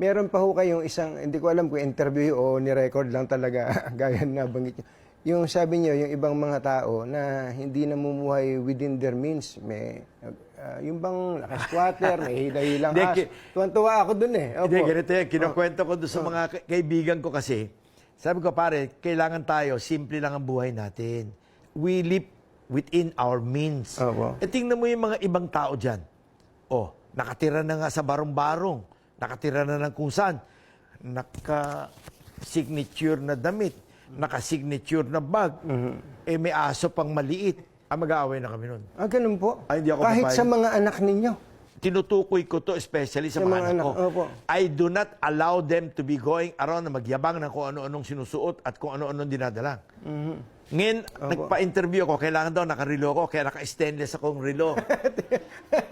Meron pa ho kayong isang, hindi ko alam kung interview o ni-record lang talaga, gaya na banggit nyo. Yung sabi nyo, yung ibang mga tao na hindi namumuhay within their means, may, yung bang squatter, may hila-hilang tuwan-tuwa ako dun eh. Opo. Hindi, ganito yan. Kinukwento ko doon sa mga kaibigan ko kasi. Sabi ko, pare, kailangan tayo, simple lang ang buhay natin. We live within our means. Opo. Tingnan mo yung mga ibang tao dyan. Oh, nakatira na nga sa barong-barong. Nakatira na ng kung saan. Naka-signature na damit. Naka-signature na bag. Eh, may aso pang maliit. Mag-aaway na kami nun. Ganun po? Ay, hindi ako kahit papayag. sa mga anak ninyo? Tinutukoy ko to especially sa mga anak ko. Opo. I do not allow them to be going around na magyabang ng kung ano-anong sinusuot at kung ano-anong dinadala. Ngayon, nagpa-interview ako, kailangan daw nakarelo ko, kaya naka-stainless akong relo.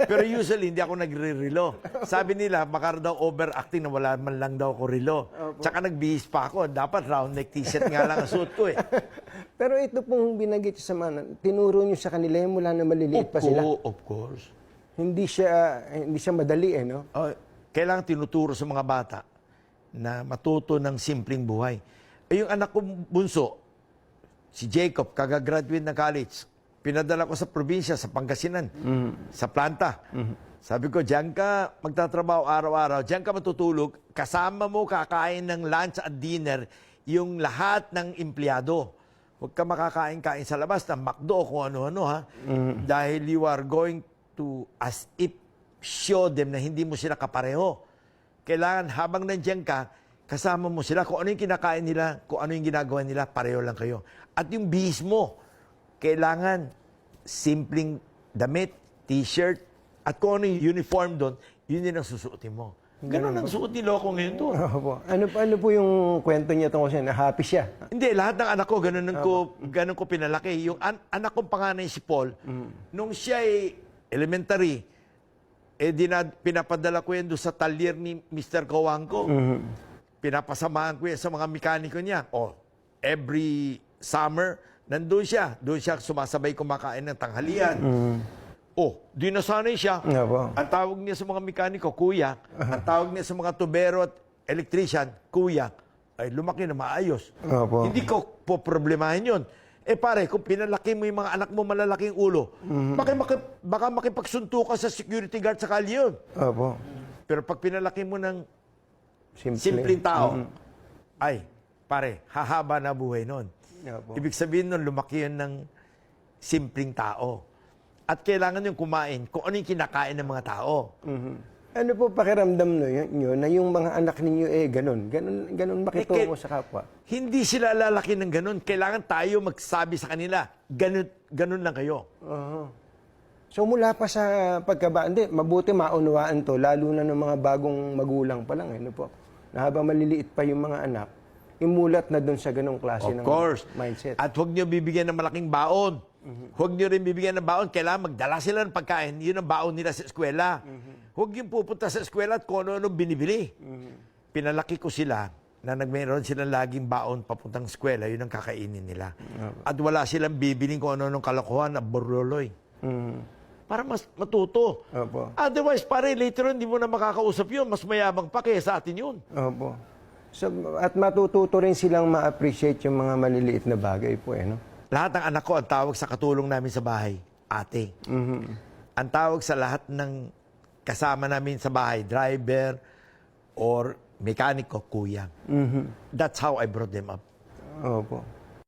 Pero usually, hindi ako nagre-relo. Sabi nila, baka daw overacting na wala man lang daw ako relo. Tsaka nagbihis pa ako, dapat round neck t-shirt nga lang ang suot ko eh. Pero ito pong binanggit sa mga, tinuro nyo sa kanila yung mula na maliliit pa sila. Of course. Hindi siya madali eh, no? Kailangan tinuturo sa mga bata na matuto ng simpleng buhay. Yung anak ko bunso, si Jacob, kagagraduate ng college, pinadala ko sa probinsya, sa Pangasinan, sa planta. Sabi ko, diyan ka magtatrabaho araw-araw, diyan ka matutulog, kasama mo kakain ng lunch at dinner yung lahat ng empleyado. Huwag ka makakain-kain sa labas ng McDo o kung ano-ano, ha? Dahil you are going to, as if, show them na hindi mo sila kapareho. Kailangan habang nandiyan ka, kasama mo sila. Kung ano yung kinakain nila, kung ano yung ginagawa nila, pareho lang kayo. At yung bihis mo, kailangan simpleng damit, t-shirt, at kung ano yung uniform doon, yun din ang susuotin mo. Ganun ang suot ni Loco ngayon doon. Ano po yung kwento niya tungkol siya? Na happy siya? Hindi, lahat ng anak ko, ganun ko pinalaki. Yung anak kong panganay si Paul, nung siya ay elementary, pinapadala ko yan doon sa talyer ni Mr. Kawangko. Pinapasamahan ko yan sa mga mekaniko niya. Every summer, nandun siya. Doon siya sumasabay kumakain ng tanghalian. Di nasanay siya. Ang tawag niya sa mga mekaniko, kuya. Ang tawag niya sa mga tubero at electrician, kuya. Ay, lumaki na maayos. Hindi ko po problemahin yun. Pare, kung pinalaki mo yung mga anak mo malalaking ulo, baka makipagsunto ka sa security guard sa kalye yun. Pero pag pinalaki mo ng simpleng tao, ay, pare, hahaba na buhay nun. Ibig sabihin nun, lumaki yun ng simpleng tao. At kailangan yung kumain kung ano yung kinakain ng mga tao. Ano po pakiramdam nyo na yung mga anak ninyo ganun makitungo sa kapwa? Hindi sila lalaki ng ganun. Kailangan tayo magsabi sa kanila, ganun lang kayo. So mula pa sa pagkabata, mabuti maunawaan to, lalo na ng mga bagong magulang pa lang. Ano po? Na habang maliliit pa yung mga anak, imulat na doon sa ganung klase ng mindset. At huwag nyo bibigyan ng malaking baon. Huwag nyo rin bibigyan ng baon. Kailangan magdala sila ng pagkain. Yun ang baon nila sa eskwela. Huwag yung pupunta sa eskwela at kung ano-ano binibili. Pinalaki ko sila na mayroon silang laging baon papuntang eskwela. Yun ang kakainin nila. At wala silang bibiling kung ano-anong kalokohan na borloloy. Para mas matuto. Otherwise, pare, later on, hindi mo na makakausap yun. Mas mayabang pa kaya sa atin yun. So, at matututo rin silang ma-appreciate yung mga maliliit na bagay po, no? Lahat ng anak ko, ang tawag sa katulong namin sa bahay, ate. Ang tawag sa lahat ng kasama namin sa bahay, driver or mekaniko, kuya. That's how I brought them up.